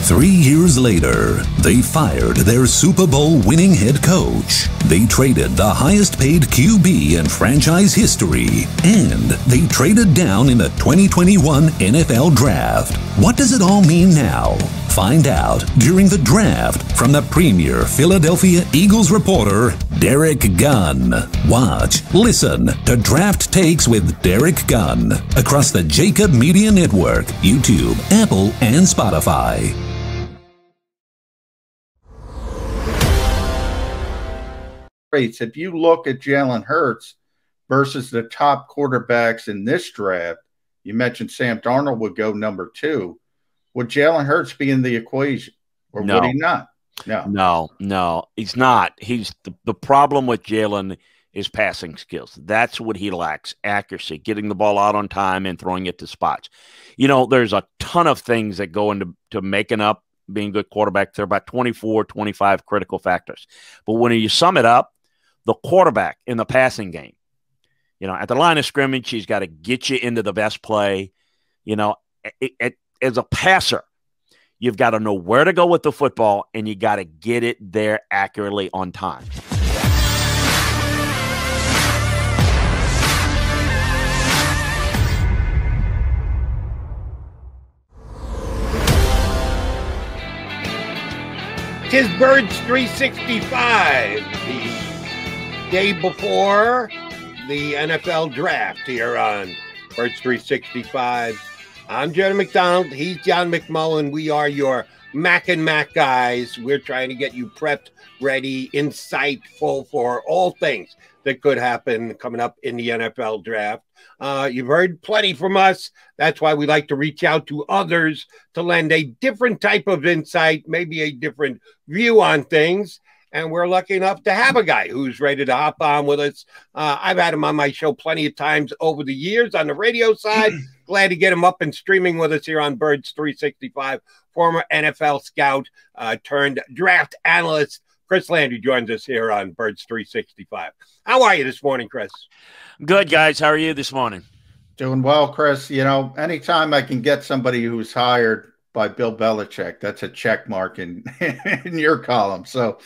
3 years later, they fired their Super Bowl winning head coach. They traded the highest paid QB in franchise history. And they traded down in the 2021 NFL Draft. What does it all mean now? Find out during the draft from the premier Philadelphia Eagles reporter, Derek Gunn. Watch, listen to Draft Takes with Derek Gunn across the JAKIB Media Network, YouTube, Apple, and Spotify. If you look at Jalen Hurts versus the top quarterbacks in this draft, you mentioned Sam Darnold would go number 2. Would Jalen Hurts be in the equation, or would he not? No, he's not. He's the problem with Jalen is passing skills. That's what he lacks: accuracy, getting the ball out on time, and throwing it to spots. You know, there's a ton of things that go into making up being a good quarterback. There are about 24, 25 critical factors. But when you sum it up, the quarterback in the passing game, you know, at the line of scrimmage, he's got to get you into the best play. You know, as a passer, you've got to know where to go with the football, and you got to get it there accurately on time. Tis Birds 365, the day before the NFL draft here on Birds 365. I'm Jerry McDonald. He's John McMullen. We are your Mac and Mac guys. We're trying to get you prepped, ready, insightful for all things that could happen coming up in the NFL draft. You've heard plenty from us. That's why we like to reach out to others to lend a different type of insight, maybe a different view on things. And we're lucky enough to have a guy who's ready to hop on with us. I've had him on my show plenty of times over the years on the radio side. Glad to get him up and streaming with us here on Birds 365. Former NFL scout turned draft analyst Chris Landry joins us here on Birds 365. How are you this morning, Chris? Good, guys. How are you this morning? Doing well, Chris. You know, anytime I can get somebody who's hired by Bill Belichick, that's a check mark in your column. So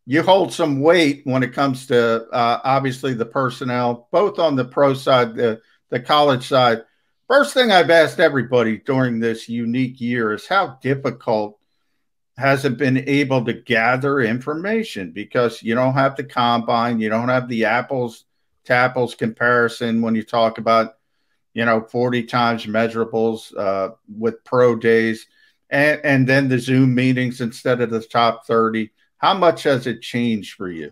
you hold some weight when it comes to obviously the personnel, both on the pro side, the college side. First thing I've asked everybody during this unique year is how difficult has it been able to gather information, because you don't have the combine, you don't have the apples to apples comparison when you talk about, you know, 40 times measurables with pro days and then the Zoom meetings instead of the top 30. How much has it changed for you?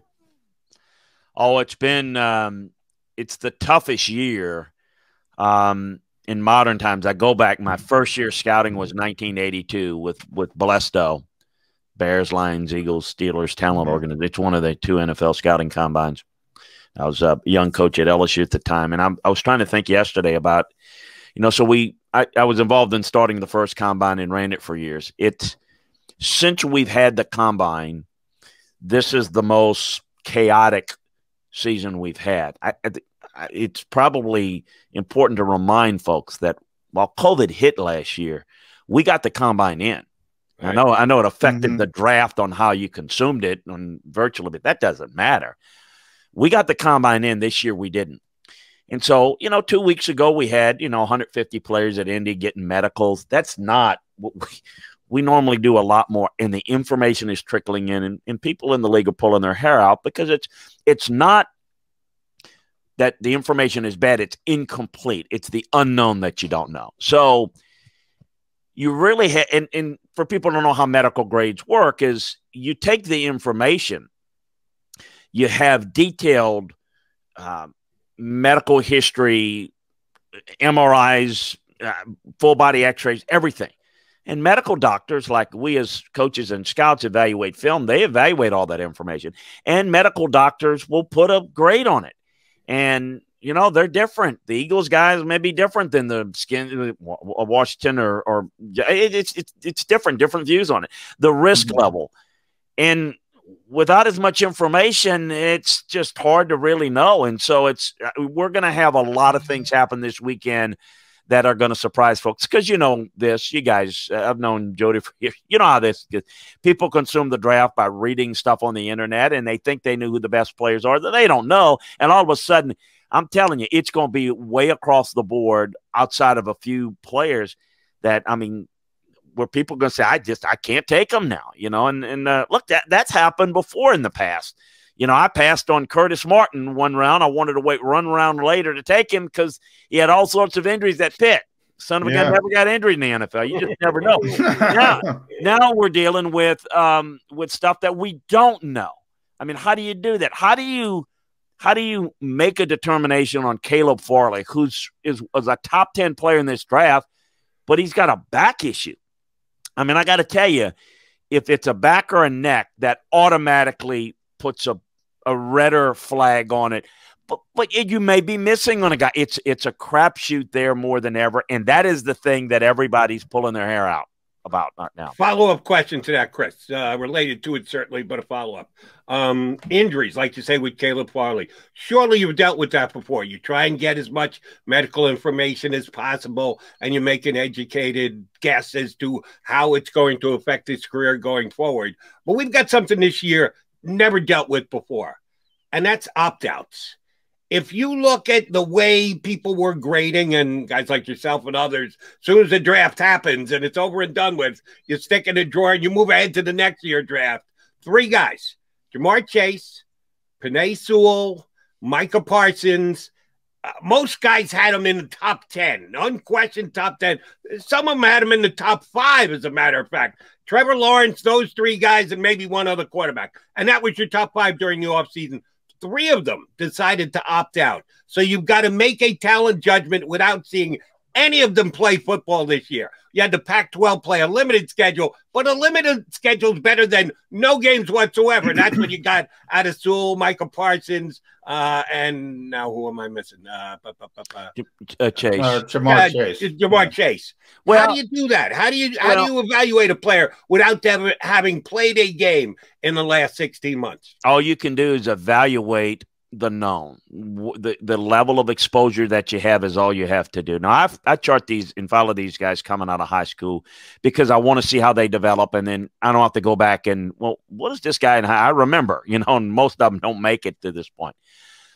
Oh, it's been it's the toughest year in modern times. I go back, my first year scouting was 1982 with Balesto, Bears, Lions, Eagles, Steelers, talent organization. It's one of the 2 NFL scouting combines. I was a young coach at LSU at the time, and I was trying to think yesterday about, you know, so I was involved in starting the first combine and ran it for years. Since we've had the combine, this is the most chaotic season we've had. It's probably important to remind folks that while COVID hit last year, we got the combine in. Right. I know it affected the draft on how you consumed it on virtually, but that doesn't matter. We got the combine in. This year we didn't. And so, you know, 2 weeks ago we had, you know, 150 players at Indy getting medicals. That's not what we normally do. A lot more, and the information is trickling in, and people in the league are pulling their hair out because it's not that the information is bad. It's incomplete. It's the unknown that you don't know. So you really have, and for people who don't know how medical grades work, is you take the information, you have detailed medical history, MRIs, full body x-rays, everything. And medical doctors, like we as coaches and scouts evaluate film, they evaluate all that information. And medical doctors will put a grade on it. And, you know, they're different. The Eagles guys may be different than the Washington or it's different views on it. The risk level. And without as much information, it's just hard to really know. And so we're going to have a lot of things happen this weekend that are going to surprise folks. Because you know this, you guys, I've known Jody for years. You know how this is. People consume the draft by reading stuff on the internet, and they think they knew who the best players are that they don't know. And all of a sudden, I'm telling you, it's going to be way across the board outside of a few players that, I mean, where people are going to say, I can't take them now, you know. And look, that's happened before in the past. You know, I passed on Curtis Martin one round. I wanted to run around later to take him because he had all sorts of injuries at Pitt. Son of a gun never got injured in the NFL. You just never know. Now we're dealing with stuff that we don't know. I mean, how do you do that? How do you make a determination on Caleb Farley, who's a top 10 player in this draft, but he's got a back issue? I mean, I got to tell you, if it's a back or a neck, that automatically puts a redder flag on it. But you may be missing on a guy. It's a crapshoot there more than ever, and that is the thing that everybody's pulling their hair out about right now. Follow-up question to that, Chris. Related to it, certainly, but a follow-up. Injuries, like you say, with Caleb Farley. Surely you've dealt with that before. You try and get as much medical information as possible, and you make an educated guess as to how it's going to affect his career going forward. But we've got something this year never dealt with before, and that's opt-outs. If you look at the way people were grading, and guys like yourself and others, as soon as the draft happens and it's over and done with, you stick in a drawer and you move ahead to the next year draft. 3 guys, Jamar Chase, Penei Sewell, Micah Parsons. Most guys had them in the top 10, unquestioned top 10. Some of them had them in the top 5, as a matter of fact. Trevor Lawrence, those 3 guys, and maybe one other quarterback. And that was your top 5 during the offseason. 3 of them decided to opt out. So you've got to make a talent judgment without seeing any of them play football this year. You had the Pac-12 play a limited schedule, but a limited schedule is better than no games whatsoever. And that's what you got out of Sewell, Micah Parsons, and now who am I missing? Chase. Jamar Chase. Jamar Chase. Well, how do you do that? How do you evaluate a player without them having played a game in the last 16 months? All you can do is evaluate the known. The level of exposure that you have is all you have to do. Now, I chart these and follow these guys coming out of high school because I want to see how they develop, and then I don't have to go back and, well, what is this guy in high? I remember, you know, and most of them don't make it to this point.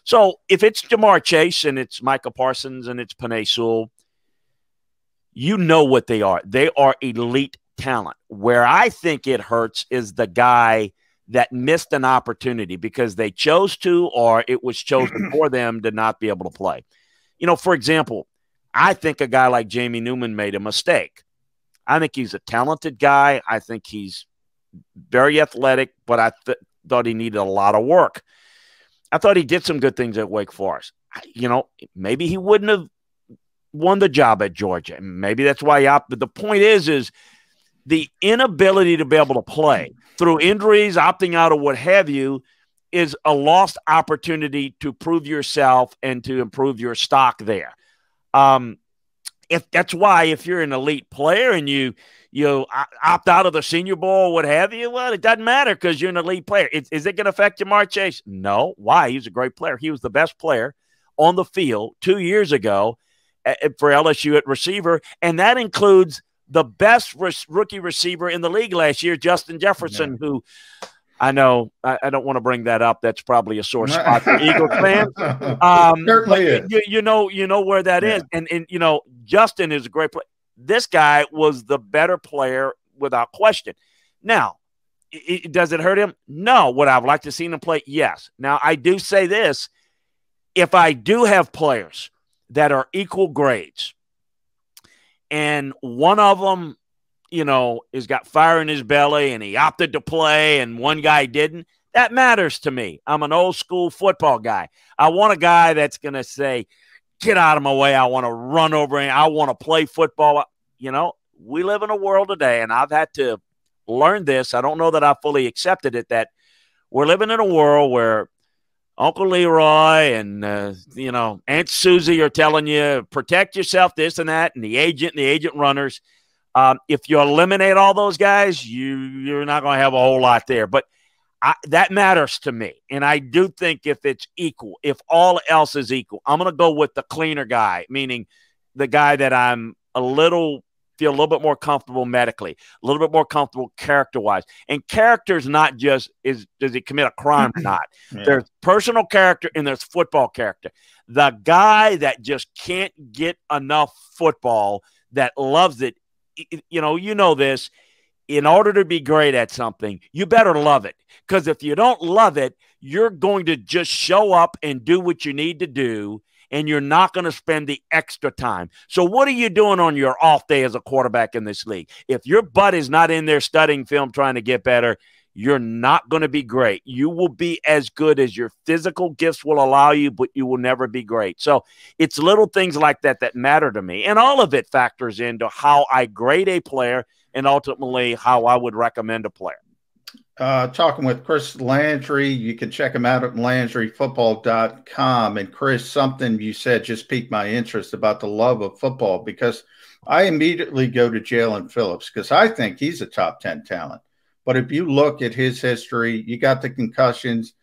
So if it's Jamar Chase and it's Micah Parsons and it's Penei Sewell, you know what they are. They are elite talent. Where I think it hurts is the guy that missed an opportunity because they chose to, or it was chosen for them to not be able to play. You know, for example, I think a guy like Jamie Newman made a mistake. I think he's a talented guy. I think he's very athletic, but I thought he needed a lot of work. I thought he did some good things at Wake Forest. You know, maybe he wouldn't have won the job at Georgia. Maybe that's why he opted. The point is the inability to be able to play through injuries, opting out, or what have you, is a lost opportunity to prove yourself and to improve your stock there. If that's why, if you're an elite player and you opt out of the Senior Bowl, what have you, well, it doesn't matter because you're an elite player. Is it going to affect Jamar Chase? No. Why? He's a great player. He was the best player on the field 2 years ago for LSU at receiver, and that includes the best rookie receiver in the league last year, Justin Jefferson, who I know I don't want to bring that up. That's probably a sore spot for Eagles fans. Certainly is. You know where that is. And you know, Justin is a great player. This guy was the better player without question. Now, does it hurt him? No. Would I have liked to see him play? Yes. Now, I do say this. If I do have players that are equal grades, and one of them, you know, has got fire in his belly and he opted to play and one guy didn't, that matters to me. I'm an old school football guy. I want a guy that's going to say, get out of my way. I want to run over and I want to play football. You know, we live in a world today, and I've had to learn this. I don't know that I fully accepted it, that we're living in a world where Uncle Leroy and, you know, Aunt Susie are telling you, protect yourself, this and that, and the agent runners. If you eliminate all those guys, you're not going to have a whole lot there. But that matters to me. And I do think if it's equal, if all else is equal, I'm going to go with the cleaner guy, meaning the guy that I'm feel a little bit more comfortable medically, a little bit more comfortable character-wise. And character is not just does he commit a crime or not. Yeah. There's personal character and there's football character. The guy that just can't get enough football, that loves it, you know this, in order to be great at something, you better love it. Because if you don't love it, you're going to just show up and do what you need to do, and you're not going to spend the extra time. So what are you doing on your off day as a quarterback in this league? If your butt is not in there studying film, trying to get better, you're not going to be great. You will be as good as your physical gifts will allow you, but you will never be great. So it's little things like that that matter to me. And all of it factors into how I grade a player and ultimately how I would recommend a player. Talking with Chris Landry. You can check him out at LandryFootball.com. And Chris, something you said just piqued my interest about the love of football, because I immediately go to Jalen Phillips because I think he's a top 10 talent. But if you look at his history, you got the concussions,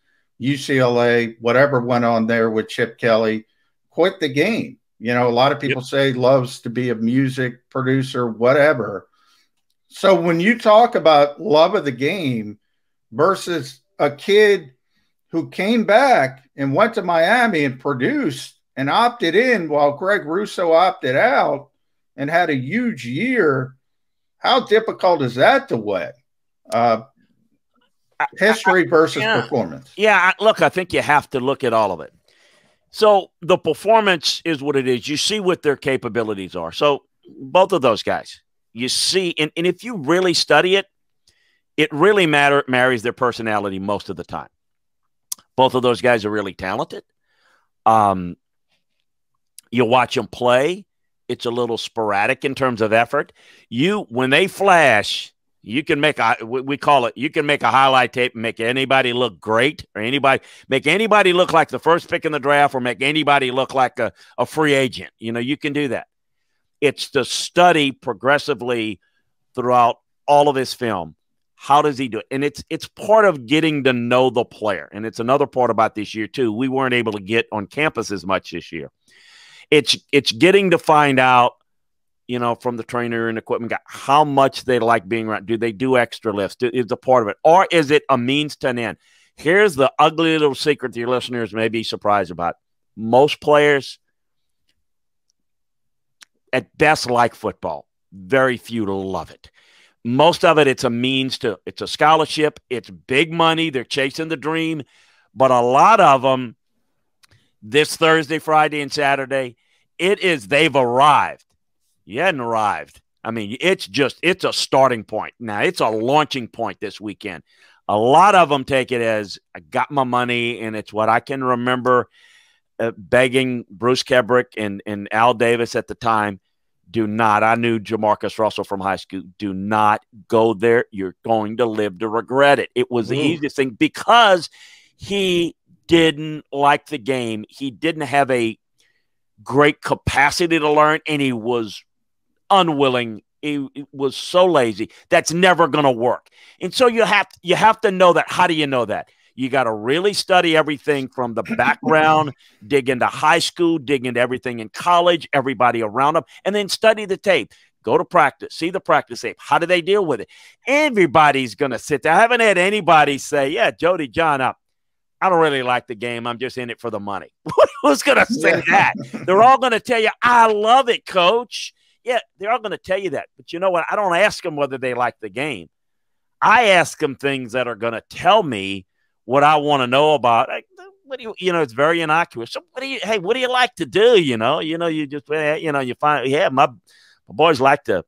UCLA, whatever went on there with Chip Kelly, quit the game. You know, a lot of people say loves to be a music producer, whatever. So when you talk about love of the game versus a kid who came back and went to Miami and produced and opted in while Greg Russo opted out and had a huge year, how difficult is that to weigh? History versus performance. Yeah, look, I think you have to look at all of it. So the performance is what it is. You see what their capabilities are. So both of those guys, you see, and if you really study it, it really marries their personality most of the time. Both of those guys are really talented. You watch them play, it's a little sporadic in terms of effort. When they flash, you can make you can make a highlight tape and make anybody look great, or make anybody look like the first pick in the draft, or make anybody look like a free agent. You can do that. It's to study progressively throughout all of his film. How does he do it? And it's part of getting to know the player. And it's another part about this year too. We weren't able to get on campus as much this year. It's getting to find out, from the trainer and equipment guy, how much they like being around. Do they do extra lifts? Is a part of it, or is it a means to an end? Here's the ugly little secret your listeners may be surprised about. Most players, at best, like football. Very few love it. Most of it, it's a scholarship. It's big money. They're chasing the dream. But a lot of them, this Thursday, Friday, and Saturday, they've arrived. You hadn't arrived. I mean, it's a starting point. Now, it's a launching point this weekend. A lot of them take it as, I got my money, and it's what I can remember begging Bruce Kebrick and Al Davis at the time, do not. I knew Jamarcus Russell from high school. Do not go there. You're going to live to regret it. It was the easiest thing because he didn't like the game. He didn't have a great capacity to learn, and he was unwilling. He was so lazy. That's never going to work. And so you have to know that. How do you know that? You got to really study everything from the background, dig into high school, dig into everything in college, everybody around them, and then study the tape. Go to practice, see the practice tape. How do they deal with it? Everybody's going to sit there. I haven't had anybody say, yeah, Jody John, I don't really like the game. I'm just in it for the money. Who's going to say that? They're all going to tell you, I love it, coach. Yeah, they're all going to tell you that. But you know what? I don't ask them whether they like the game. I ask them things that are going to tell me what I want to know about. What do you it's very innocuous. So what do you like to do? You just, you find, my boys like to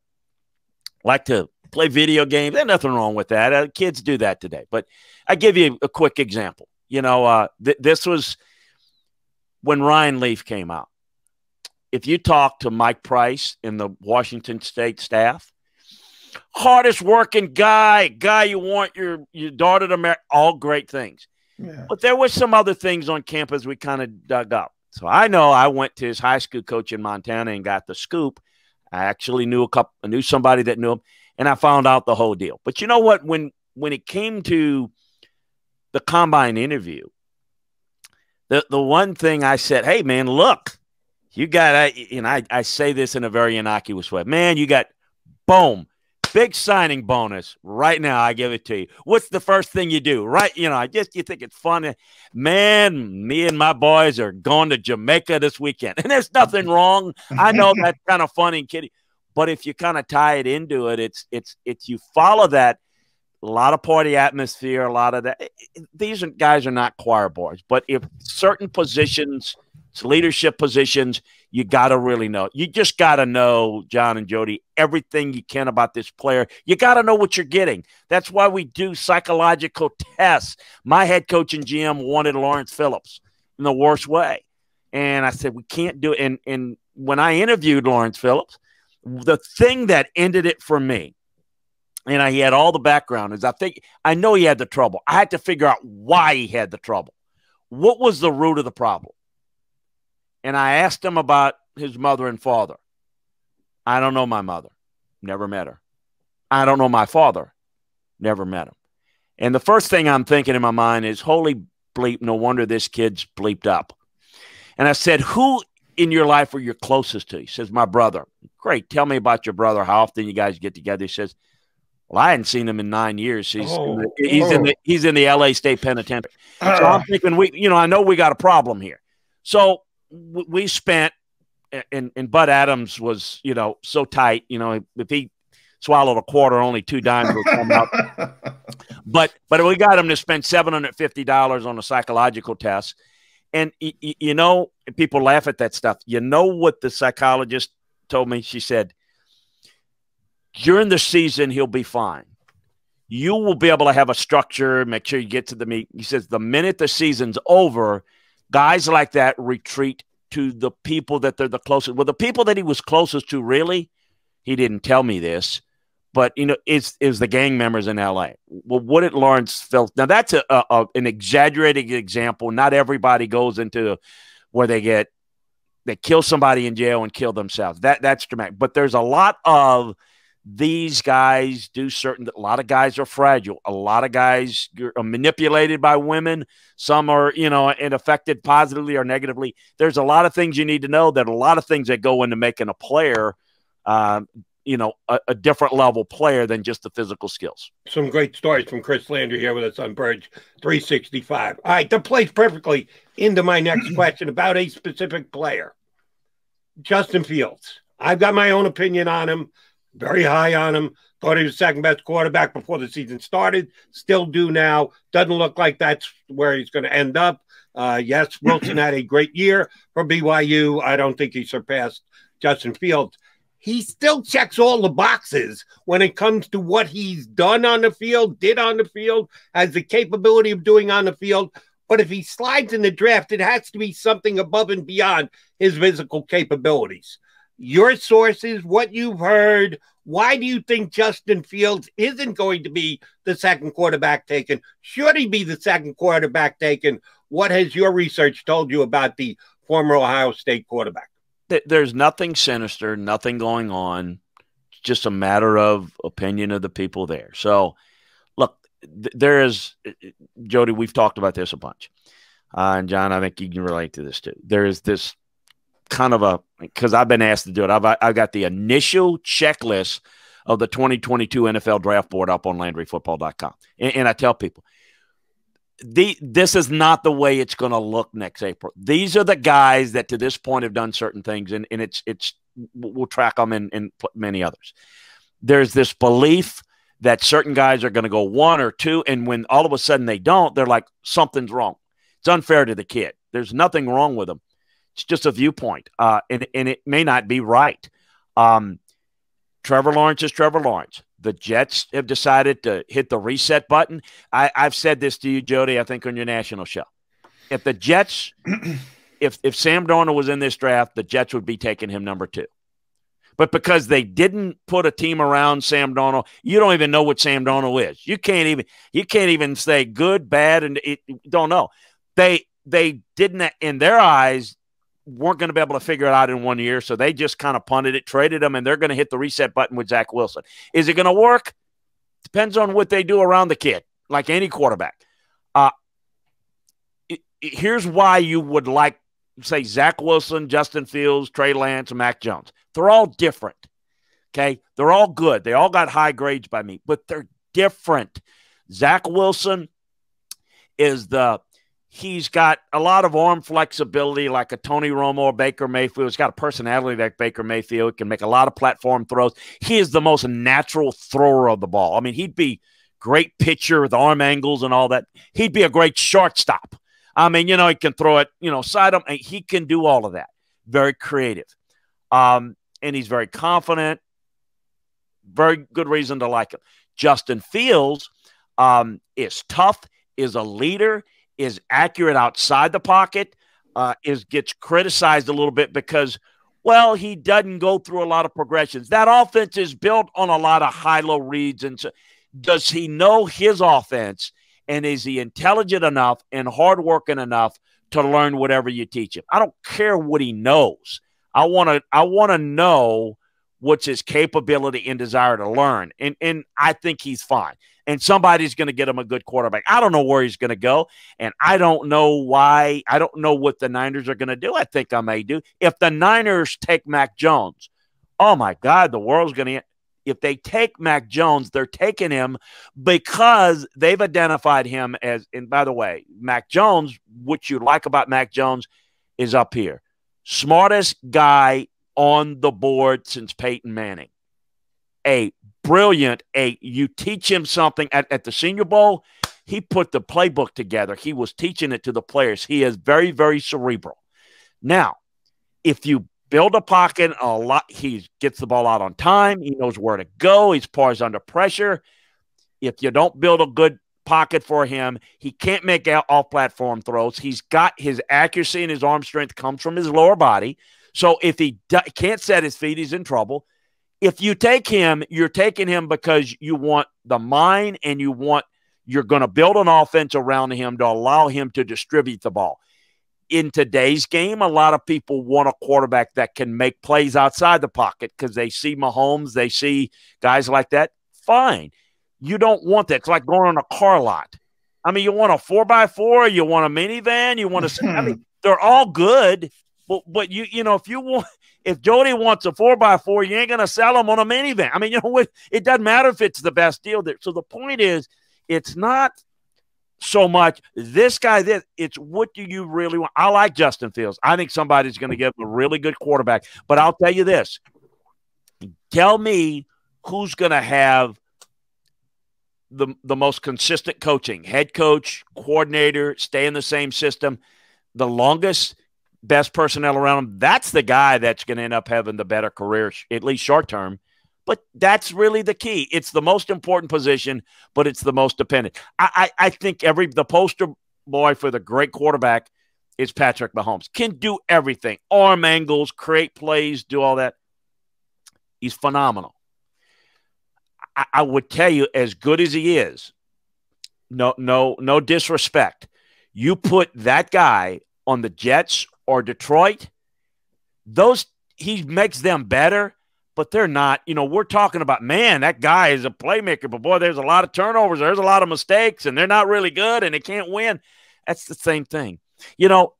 play video games. There's nothing wrong with that. Kids do that today. But I give you a quick example. This was when Ryan Leaf came out. If you talk to Mike Price in the Washington State staff, hardest working guy you want your daughter to marry, all great things. Yeah. But there were some other things on campus we kind of dug up. So I know I went to his high school coach in Montana and got the scoop. I actually knew somebody that knew him, and I found out the whole deal. But you know what? When it came to the combine interview, the one thing I said, hey, man, look, You got, I say this in a very innocuous way. Man, you got, boom, big signing bonus right now. I give it to you. What's the first thing you do? Right? You think it's fun. Man, me and my boys are going to Jamaica this weekend. And there's nothing wrong. I know that's kind of funny and kiddie. But if you kind of tie it into it, it's you follow that. A lot of party atmosphere, a lot of that. These guys are not choir boys. But if certain positions, leadership positions, you got to really know. You just got to know, John and Jody, everything you can about this player. You got to know what you're getting. That's why we do psychological tests. My head coach and GM wanted Lawrence Phillips in the worst way. And I said, we can't do it. And when I interviewed Lawrence Phillips, the thing that ended it for me, and he had all the background, is I know he had the trouble. I had to figure out why he had the trouble. What was the root of the problem? And I asked him about his mother and father. I don't know my mother. Never met her. I don't know my father. Never met him. And the first thing I'm thinking in my mind is, holy bleep, no wonder this kid's bleeped up. And I said, who in your life are you closest to? He says, my brother. Great. Tell me about your brother. How often you guys get together? He says, well, I hadn't seen him in 9 years. He's in the LA State Penitentiary. So I'm thinking, I know we got a problem here. So we spent, and Bud Adams was, so tight, if he swallowed a quarter, only 2 dimes would come out. But we got him to spend $750 on a psychological test. And, people laugh at that stuff. You know what the psychologist told me? She said, during the season, he'll be fine. You will be able to have a structure, make sure you get to the meet. He says the minute the season's over, guys like that retreat to the people that they're the closest. Well, the people that he was closest to, really, he didn't tell me this, but, is the gang members in L.A. Well, what did Lawrence Phillips? Now, that's an exaggerated example. Not everybody goes into where they kill somebody in jail and kill themselves. That's dramatic. But there's a lot of these guys a lot of guys are fragile. A lot of guys are manipulated by women. Some are, and affected positively or negatively. There's a lot of things you need to know, that a lot of things that go into making a player, a different level player than just the physical skills. Some great stories from Chris Landry here with us on Birds 365. All right, that plays perfectly into my next question about a specific player. Justin Fields. I've got my own opinion on him. Very high on him. Thought he was second best quarterback before the season started. Still do now. Doesn't look like that's where he's going to end up. Yes, Wilson had a great year for BYU. I don't think he surpassed Justin Fields. He still checks all the boxes when it comes to what he's done on the field, did on the field, has the capability of doing on the field. But if he slides in the draft, it has to be something above and beyond his physical capabilities. Your sources, what you've heard, why do you think Justin Fields isn't going to be the second quarterback taken? Should he be the second quarterback taken? What has your research told you about the former Ohio State quarterback? There's nothing sinister, nothing going on. It's just a matter of opinion of the people there. So, look, there is, Jody, we've talked about this a bunch. And John, I think you can relate to this too. There is this kind of because I've been asked to do it. I've got the initial checklist of the 2022 NFL draft board up on LandryFootball.com. And I tell people, this is not the way it's going to look next April. These are the guys that to this point have done certain things, and we'll track them in many others. There's this belief that certain guys are going to go 1 or 2, and when all of a sudden they don't, they're like, something's wrong. It's unfair to the kid. There's nothing wrong with them. It's just a viewpoint, and it may not be right. Trevor Lawrence is Trevor Lawrence. The Jets have decided to hit the reset button. I've said this to you, Jody, I think on your national show. If the Jets, if Sam Darnold was in this draft, the Jets would be taking him number 2. But because they didn't put a team around Sam Darnold, you don't even know what Sam Darnold is. You can't even say good, bad, and don't know. They didn't, in their eyes, weren't going to be able to figure it out in 1 year, so they just kind of punted it, traded him, and they're going to hit the reset button with Zack Wilson. Is it going to work? Depends on what they do around the kid, like any quarterback. Here's why you would like say Zack Wilson, Justin Fields, Trey Lance, and Mac Jones. They're all different. Okay, they're all good. They all got high grades by me, but they're different. Zack Wilson he's got a lot of arm flexibility like a Tony Romo or Baker Mayfield. He's got a personality like Baker Mayfield. He can make a lot of platform throws. He is the most natural thrower of the ball. I mean, he'd be great pitcher with arm angles and all that. He'd be a great shortstop. I mean, he can throw it, side him. He can do all of that. Very creative. And he's very confident. Very good reason to like him. Justin Fields is tough, is a leader, is accurate outside the pocket, gets criticized a little bit because, well, he doesn't go through a lot of progressions. That offense is built on a lot of high-low reads. And so does he know his offense, and is he intelligent enough and hardworking enough to learn whatever you teach him? I don't care what he knows. I want to know what's his capability and desire to learn. And I think he's fine. And somebody's going to get him a good quarterback. I don't know where he's going to go, and I don't know why. I don't know what the Niners are going to do. I think I may do. If the Niners take Mac Jones, oh, my God, the world's going to – if they take Mac Jones, they're taking him because they've identified him as – and by the way, Mac Jones, what you like about Mac Jones is up here. Smartest guy on the board since Peyton Manning. You teach him something at the Senior Bowl, he put the playbook together. He was teaching it to the players. He is very, very cerebral. Now, if you build a pocket a lot, he gets the ball out on time. He knows where to go. He's poised under pressure. If you don't build a good pocket for him, he can't make off-platform throws. He's got his accuracy and his arm strength comes from his lower body. So if he can't set his feet, he's in trouble. If you take him, you're taking him because you want the mind and you're going to build an offense around him to allow him to distribute the ball. In today's game, a lot of people want a quarterback that can make plays outside the pocket because they see Mahomes, they see guys like that. Fine. You don't want that. It's like going on a car lot. I mean, you want a 4x4, you want a minivan, you want to – I mean, they're all good. But if Jody wants a 4x4, you ain't going to sell him on a minivan. I mean, it doesn't matter if it's the best deal there. So the point is, it's not so much this guy, it's what do you really want? I like Justin Fields. I think somebody's going to give him a really good quarterback. But I'll tell you this. Tell me who's going to have the most consistent coaching, head coach, coordinator, stay in the same system, the longest – best personnel around him, that's the guy that's going to end up having the better career, at least short term. But that's really the key. It's the most important position, but it's the most dependent. I think the poster boy for the great quarterback is Patrick Mahomes. Can do everything. Arm angles, create plays, do all that. He's phenomenal. I would tell you, as good as he is, no disrespect, you put that guy on the Jets or Detroit, he makes them better, but they're not. We're talking about, man, that guy is a playmaker, but boy, there's a lot of turnovers, there's a lot of mistakes, and they're not really good, and they can't win. That's the same thing.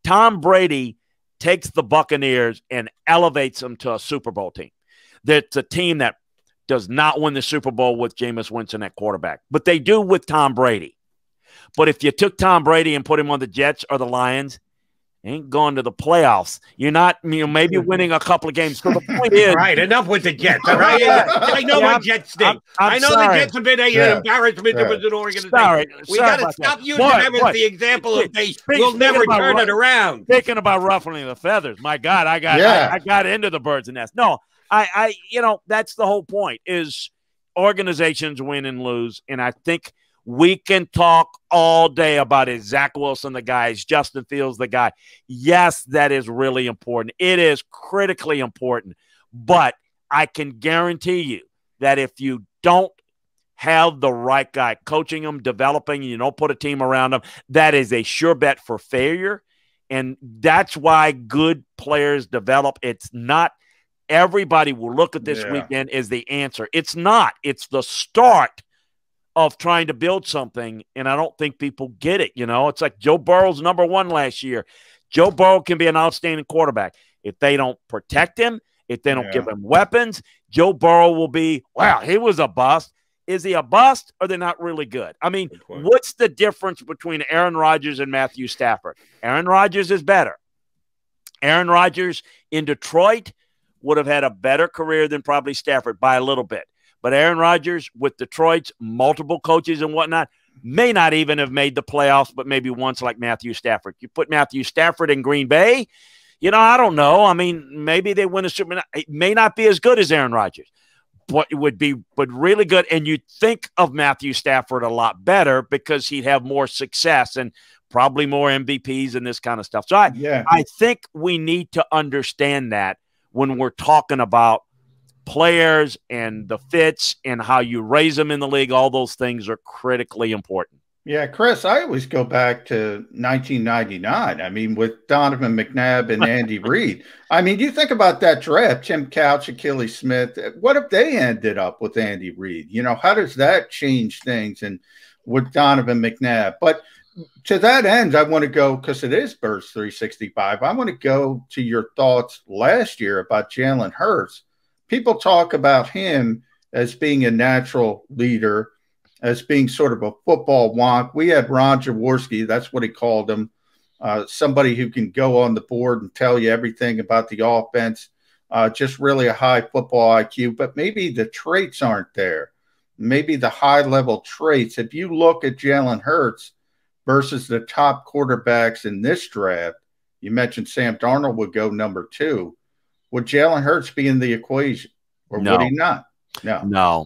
Tom Brady takes the Buccaneers and elevates them to a Super Bowl team. That's a team that does not win the Super Bowl with Jameis Winston at quarterback, but they do with Tom Brady. But if you took Tom Brady and put him on the Jets or the Lions, ain't going to the playoffs. You're not, maybe winning a couple of games. So the point is, right? Enough with the Jets. All right, I know my Jets stink. I know the Jets have been an embarrassment to an organization. We got to stop using them as the example of we'll never turn it around. Thinking about ruffling the feathers. My God, I got into the bird's nest. No, that's the whole point. Is organizations win and lose, and I think. We can talk all day about is Zack Wilson the guy, is Justin Fields the guy. Yes, that is really important. It is critically important. But I can guarantee you that if you don't have the right guy coaching them, developing, you don't put a team around them, that is a sure bet for failure. And that's why good players develop. It's not everybody will look at this weekend as the answer. It's not. It's the start of trying to build something, and I don't think people get it. It's like Joe Burrow's #1 last year. Joe Burrow can be an outstanding quarterback. If they don't protect him, if they don't give him weapons, Joe Burrow will be, wow, he was a bust. Is he a bust or they're not really good? I mean, what's the difference between Aaron Rodgers and Matthew Stafford? Aaron Rodgers is better. Aaron Rodgers in Detroit would have had a better career than probably Stafford by a little bit. But Aaron Rodgers with Detroit's multiple coaches and whatnot may not even have made the playoffs, but maybe once like Matthew Stafford. You put Matthew Stafford in Green Bay, I don't know. I mean, maybe they win a Super Bowl. It may not be as good as Aaron Rodgers, but it would be really good. And you'd think of Matthew Stafford a lot better because he'd have more success and probably more MVPs and this kind of stuff. So I think we need to understand that when we're talking about players and the fits and how you raise them in the league. All those things are critically important. Yeah, Chris, I always go back to 1999. I mean, with Donovan McNabb and Andy Reid. I mean, you think about that draft, Tim Couch, Achilles Smith. What if they ended up with Andy Reid? How does that change things and with Donovan McNabb? But to that end, I want to go, because it is Birds 365, I want to go to your thoughts last year about Jalen Hurts. People talk about him as being a natural leader, as being sort of a football wonk. We had Ron Jaworski, that's what he called him, somebody who can go on the board and tell you everything about the offense, just really a high football IQ, but maybe the traits aren't there. Maybe the high-level traits. If you look at Jalen Hurts versus the top quarterbacks in this draft, you mentioned Sam Darnold would go number 2. Would Jalen Hurts be in the equation, or would he not? No,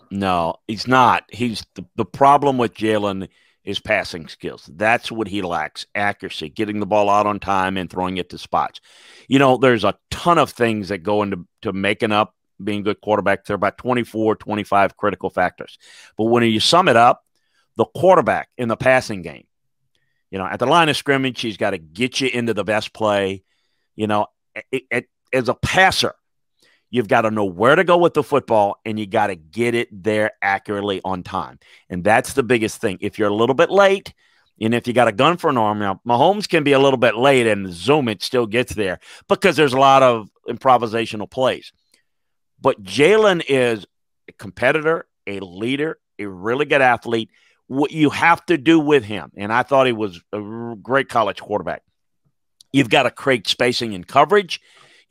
he's not. He's the problem with Jalen is passing skills. That's what he lacks: accuracy, getting the ball out on time and throwing it to spots. There's a ton of things that go into making up being a good quarterback. There are about 24, 25 critical factors. But when you sum it up, the quarterback in the passing game, at the line of scrimmage, he's got to get you into the best play. As a passer, you've got to know where to go with the football, and you got to get it there accurately on time. And that's the biggest thing. If you're a little bit late, and if you got a gun for an arm, now Mahomes can be a little bit late and zoom, it still gets there because there's a lot of improvisational plays. But Jalen is a competitor, a leader, a really good athlete. What you have to do with him, and I thought he was a great college quarterback, you've got to create spacing and coverage.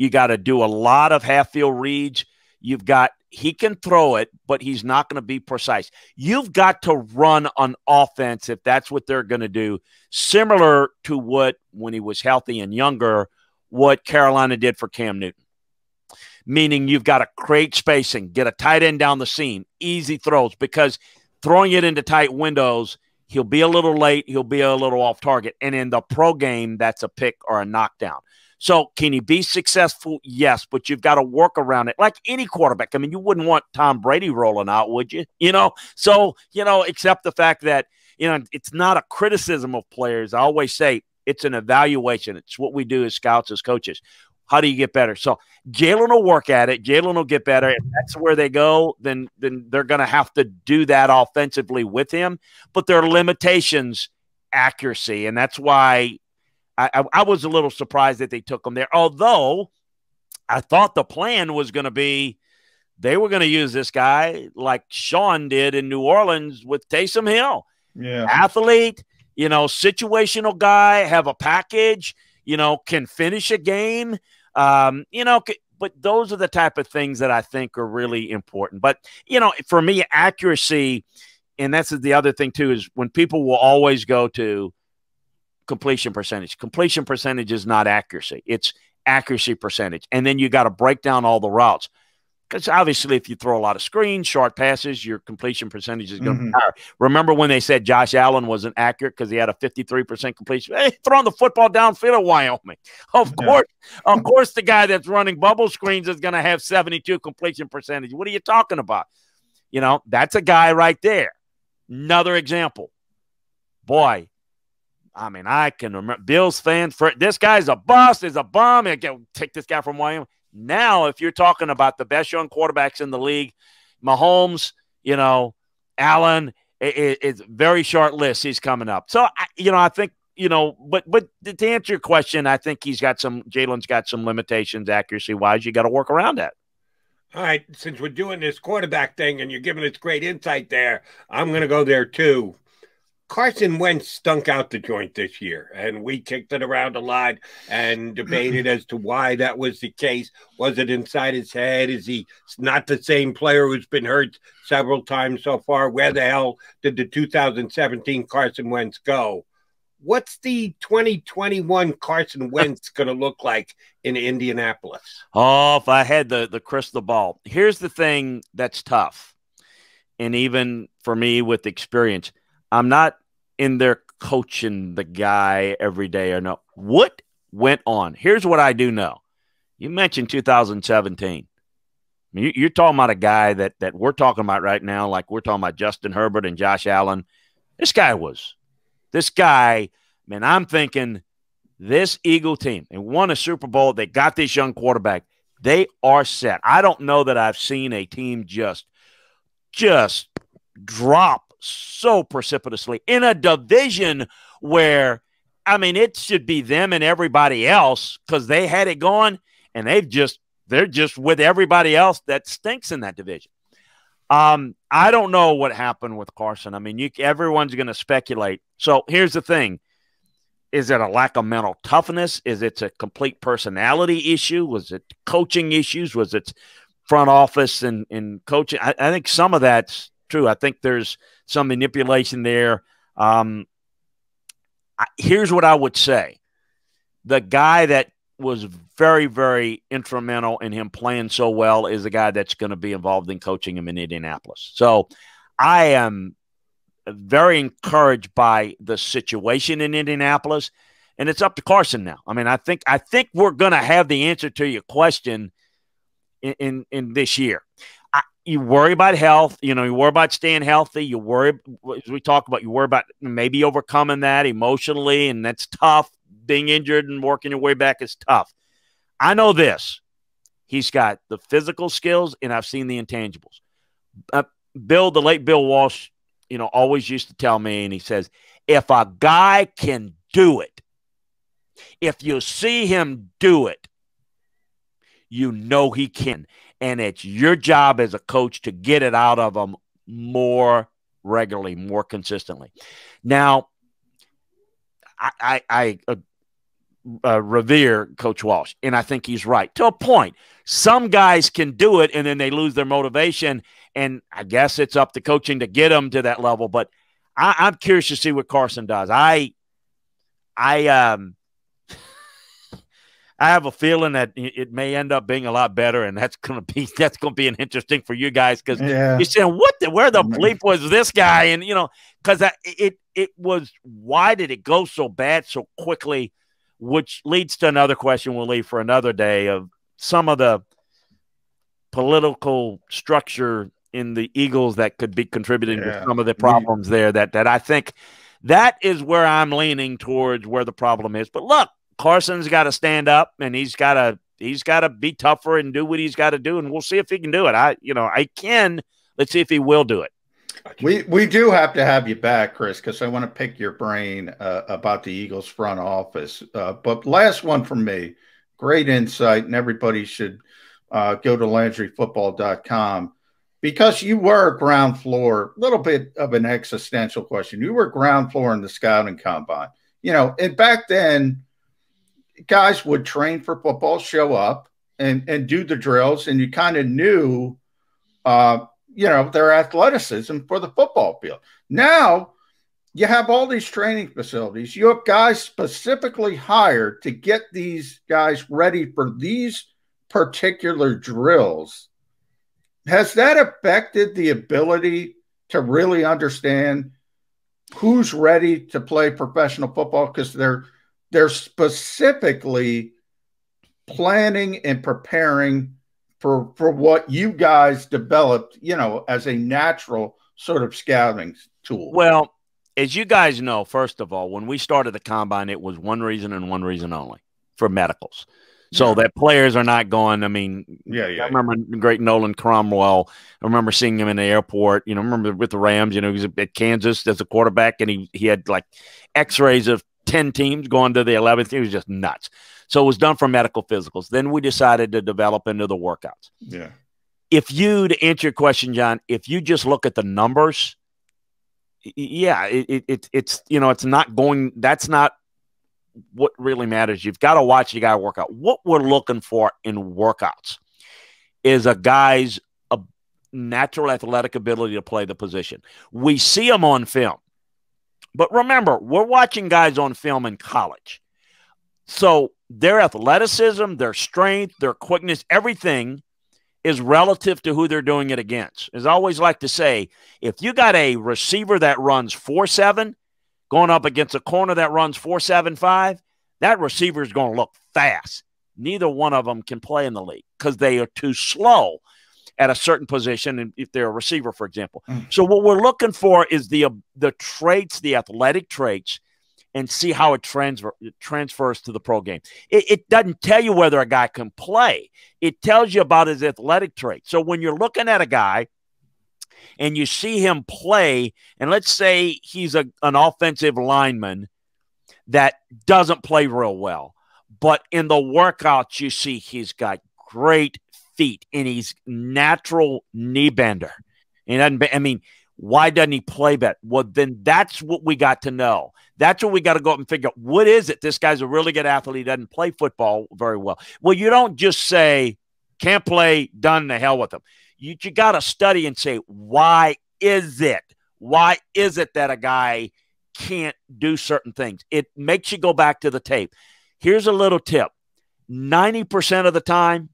You got to do a lot of half-field reads. He can throw it, but he's not going to be precise. You've got to run on offense if that's what they're going to do, similar to what, when he was healthy and younger, what Carolina did for Cam Newton. Meaning you've got to create spacing, get a tight end down the seam, easy throws, because throwing it into tight windows, he'll be a little late, he'll be a little off target. And in the pro game, that's a pick or a knockdown. So can he be successful? Yes, but you've got to work around it. Like any quarterback. I mean, you wouldn't want Tom Brady rolling out, would you? So, except the fact that, it's not a criticism of players. I always say it's an evaluation. It's what we do as scouts, as coaches. How do you get better? So Jalen will work at it. Jalen will get better. If that's where they go, then they're going to have to do that offensively with him. But there are limitations, accuracy, and that's why I was a little surprised that they took him there, although I thought the plan was going to be they were going to use this guy like Sean did in New Orleans with Taysom Hill. Yeah. Athlete, situational guy, have a package, can finish a game, but those are the type of things that I think are really important. But, for me, accuracy, and that's the other thing too, is when people will always go to completion percentage. Completion percentage is not accuracy. It's accuracy percentage. And then you got to break down all the routes. Because obviously if you throw a lot of screens, short passes, your completion percentage is going to be higher. Remember when they said Josh Allen wasn't accurate because he had a 53% completion? Hey, throwing the football downfield at Wyoming. Of course the guy that's running bubble screens is going to have 72 completion percentage. What are you talking about? That's a guy right there. Another example. Boy, I mean, I can remember Bills fans, this guy's a bust, is a bum. I can take this guy from Wyoming. Now, if you're talking about the best young quarterbacks in the league, Mahomes, Allen, it's a very short list he's coming up. So, I think but to answer your question, I think Jalen's got some limitations accuracy wise. You got to work around that. All right, since we're doing this quarterback thing and you're giving us great insight there, I'm going to go there too. Carson Wentz stunk out the joint this year, and we kicked it around a lot and debated as to why that was the case. Was it inside his head? Is he not the same player who's been hurt several times so far? Where the hell did the 2017 Carson Wentz go? What's the 2021 Carson Wentz going to look like in Indianapolis? Oh, if I had the crystal ball. Here's the thing that's tough, and even for me with experience, I'm not in there coaching the guy every day or no. What went on? Here's what I do know. You mentioned 2017. I mean, you're talking about a guy that we're talking about right now, like we're talking about Justin Herbert and Josh Allen. This guy, man, I'm thinking this Eagle team, they won a Super Bowl. They got this young quarterback. They are set. I don't know that I've seen a team just drop so precipitously in a division where, I mean, it should be them and everybody else because they had it going, and they're just with everybody else that stinks in that division. I don't know what happened with Carson. I mean, everyone's going to speculate. So here's the thing. Is it a lack of mental toughness? Is it a complete personality issue? Was it coaching issues? Was it front office and coaching? I think some of that's true. I think there's some manipulation there. Here's what I would say. The guy that was very, very instrumental in him playing so well is the guy that's going to be involved in coaching him in Indianapolis. So I am very encouraged by the situation in Indianapolis, and it's up to Carson now. I mean, I think we're going to have the answer to your question in this year. You worry about health, you worry about staying healthy. You worry, as we talk about, you worry about maybe overcoming that emotionally, and that's tough. Being injured and working your way back is tough. I know this. He's got the physical skills, and I've seen the intangibles. The late Bill Walsh, always used to tell me, and he says, if a guy can do it, if you see him do it, you know he can. And it's your job as a coach to get it out of them more regularly, more consistently. Now, I revere Coach Walsh, and I think he's right to a point. Some guys can do it, and then they lose their motivation, and I guess it's up to coaching to get them to that level. But I'm curious to see what Carson does. I have a feeling that it may end up being a lot better, and that's going to be an interesting for you guys because you're saying, where the bleep was this guy? And because it was, why did it go so bad so quickly? Which leads to another question we'll leave for another day of some of the political structure in the Eagles that could be contributing to some of the problems there. That I think that is where I'm leaning towards where the problem is. But look. Carson's got to stand up, and he's got to be tougher and do what he's got to do, and we'll see if he can do it. Let's see if he will do it. We do have to have you back, Chris, because I want to pick your brain about the Eagles front office. But last one from me, great insight, and everybody should go to LandryFootball.com because you were ground floor, a little bit of an existential question. You were ground floor in the scouting combine, and back then, guys would train for football, show up and do the drills, and you kind of knew, their athleticism for the football field. Now you have all these training facilities. You have guys specifically hired to get these guys ready for these particular drills. Has that affected the ability to really understand who's ready to play professional football? Because they're specifically planning and preparing for what you guys developed, as a natural sort of scouting tool. Well, as you guys know, first of all, when we started the combine, it was one reason and one reason only, for medicals. So that players are not going. I mean, I remember great Nolan Cromwell. I remember seeing him in the airport. I remember with the Rams. He was at Kansas as a quarterback, and he had like X-rays of 10 teams going to the 11th. It was just nuts. So it was done for medical physicals. Then we decided to develop into the workouts. Yeah. To answer your question, John, if you just look at the numbers, yeah, it's not going, that's not what really matters. You've got to watch, you got to work out. What we're looking for in workouts is a guy's natural athletic ability to play the position. We see them on film. But remember, we're watching guys on film in college. So their athleticism, their strength, their quickness, everything is relative to who they're doing it against. As I always like to say, if you got a receiver that runs 4.7 going up against a corner that runs 4.75, that receiver is going to look fast. Neither one of them can play in the league because they are too slow at a certain position, and if they're a receiver, for example. So what we're looking for is the traits, the athletic traits, and see how it transfers to the pro game. It doesn't tell you whether a guy can play. It tells you about his athletic traits. So when you're looking at a guy and you see him play, and let's say he's an offensive lineman that doesn't play real well, but in the workouts you see he's got great feet and he's natural knee bender. And why doesn't he play better? Well, then that's what we got to know. That's what we got to go up and figure out. What is it? This guy's a really good athlete. He doesn't play football very well. Well, you don't just say, can't play, done, the hell with him. You got to study and say, why is it? Why is it that a guy can't do certain things? It makes you go back to the tape. Here's a little tip. 90% of the time,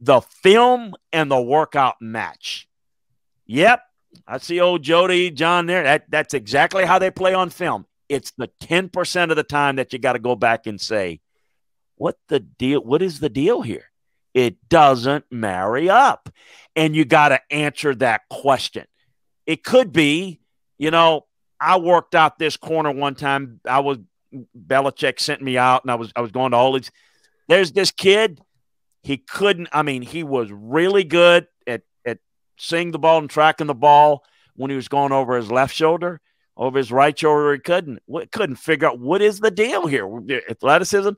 the film and the workout match. Yep. I see old Jody, John there. That's exactly how they play on film. It's the 10% of the time that you got to go back and say, what the deal? What is the deal here? It doesn't marry up. And you got to answer that question. It could be, I worked out this corner one time. Belichick sent me out and I was going to all these. There's this kid. He was really good at seeing the ball and tracking the ball when he was going over his left shoulder, over his right shoulder. He couldn't figure out what is the deal here. Athleticism.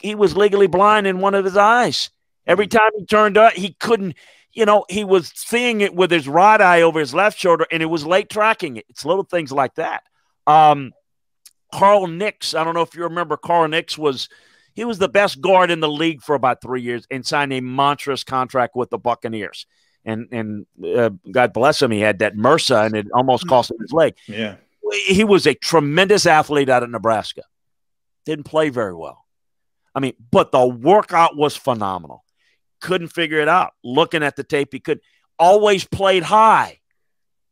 He was legally blind in one of his eyes. Every time he turned up, he couldn't, he was seeing it with his right eye over his left shoulder, and it was late tracking it. It's little things like that. Carl Nix, I don't know if you remember, Carl Nix was the best guard in the league for about 3 years and signed a monstrous contract with the Buccaneers. And God bless him, he had that MRSA, and it almost cost him his leg. Yeah. He was a tremendous athlete out of Nebraska. Didn't play very well. But the workout was phenomenal. Couldn't figure it out. Looking at the tape, he could always played high.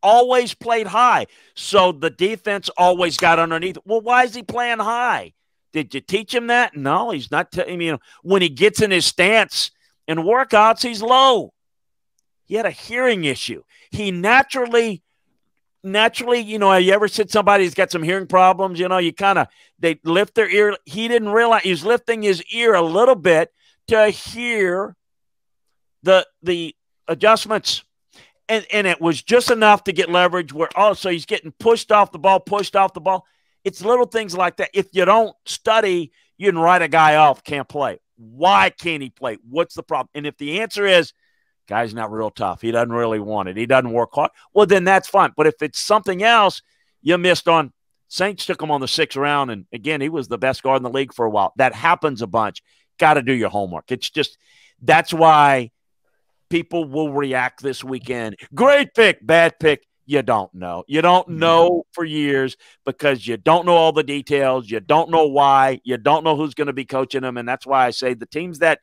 Always played high. So the defense always got underneath. Well, why is he playing high? Did you teach him that? No, he's not. When he gets in his stance in workouts, he's low. He had a hearing issue. He naturally, you ever said somebody's got some hearing problems, they lift their ear. He didn't realize he was lifting his ear a little bit to hear the adjustments. And it was just enough to get leverage where, so he's getting pushed off the ball. It's little things like that. If you don't study, you can write a guy off, can't play. Why can't he play? What's the problem? And if the answer is, guy's not real tough, he doesn't really want it, he doesn't work hard, well, then that's fine. But if it's something else you missed on, Saints took him on the 6th round, and again, he was the best guard in the league for a while. That happens a bunch. Got to do your homework. It's just, that's why people will react this weekend. Great pick, bad pick. You don't know. You don't know for years because you don't know all the details. You don't know why. You don't know who's going to be coaching them. And that's why I say the teams that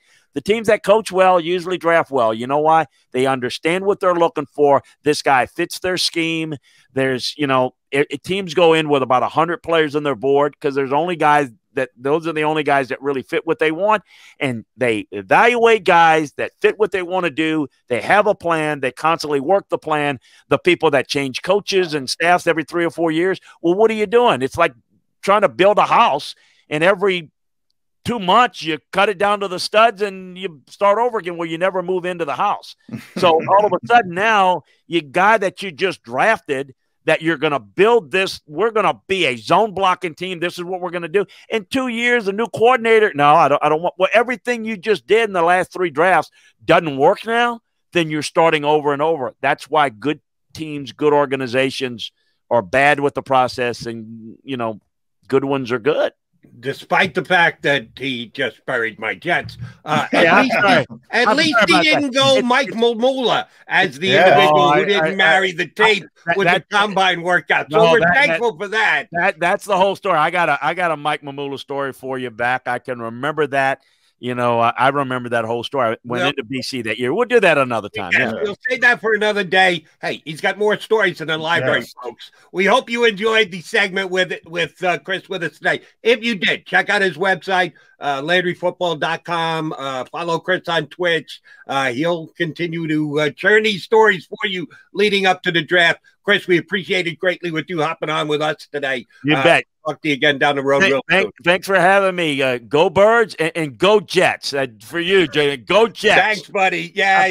coach well usually draft well. You know why? They understand what they're looking for. This guy fits their scheme. There's, teams go in with about 100 players on their board because those are the only guys that really fit what they want. And they evaluate guys that fit what they want to do. They have a plan. They constantly work the plan. The people that change coaches and staffs every 3 or 4 years, well, what are you doing? It's like trying to build a house, and every 2 months you cut it down to the studs and you start over again where you never move into the house. So all of a sudden now, you guy that you just drafted that you're going to build this. We're going to be a zone blocking team. This is what we're going to do. In 2 years, a new coordinator. No, I don't want. Well, everything you just did in the last 3 drafts doesn't work now. Then you're starting over and over. That's why good teams, good organizations are bad with the process, and good ones are good. Despite the fact that he just buried my Jets, at least he didn't go Mike Mamula as the individual who didn't marry the tape with the combine workout. So we're thankful for that. That's the whole story. I got a Mike Mamula story for you back. I can remember that. I remember that whole story. I went into BC that year. We'll do that another time. Yes, we'll say that for another day. Hey, he's got more stories in the library, folks. We hope you enjoyed the segment with Chris with us today. If you did, check out his website, LandryFootball.com. Follow Chris on Twitch. He'll continue to churn these stories for you leading up to the draft. Chris, we appreciate it greatly with you hopping on with us today. You bet. Talk to you again down the road. Thanks for having me. Go Birds and go Jets. For you, Jay. Go Jets. Thanks, buddy. Yeah.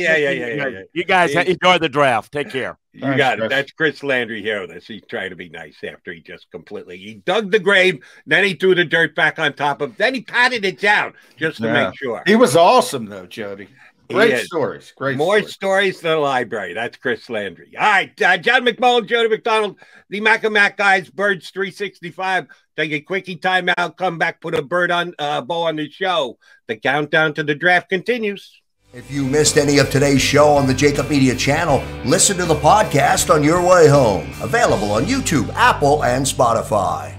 You guys enjoy the draft. Take care. You got it. That's Chris Landry here with us. He's trying to be nice after he just he dug the grave, then he threw the dirt back on top of, then he patted it down just to make sure. He was awesome, though, Jody. Great stories. More stories than the library. That's Chris Landry. All right. John McMullen, Jody McDonald, the Mac and Mac guys, Birds 365. Take a quickie timeout, come back, put a bow on the show. The countdown to the draft continues. If you missed any of today's show on the JAKIB Media channel, listen to the podcast on your way home. Available on YouTube, Apple, and Spotify.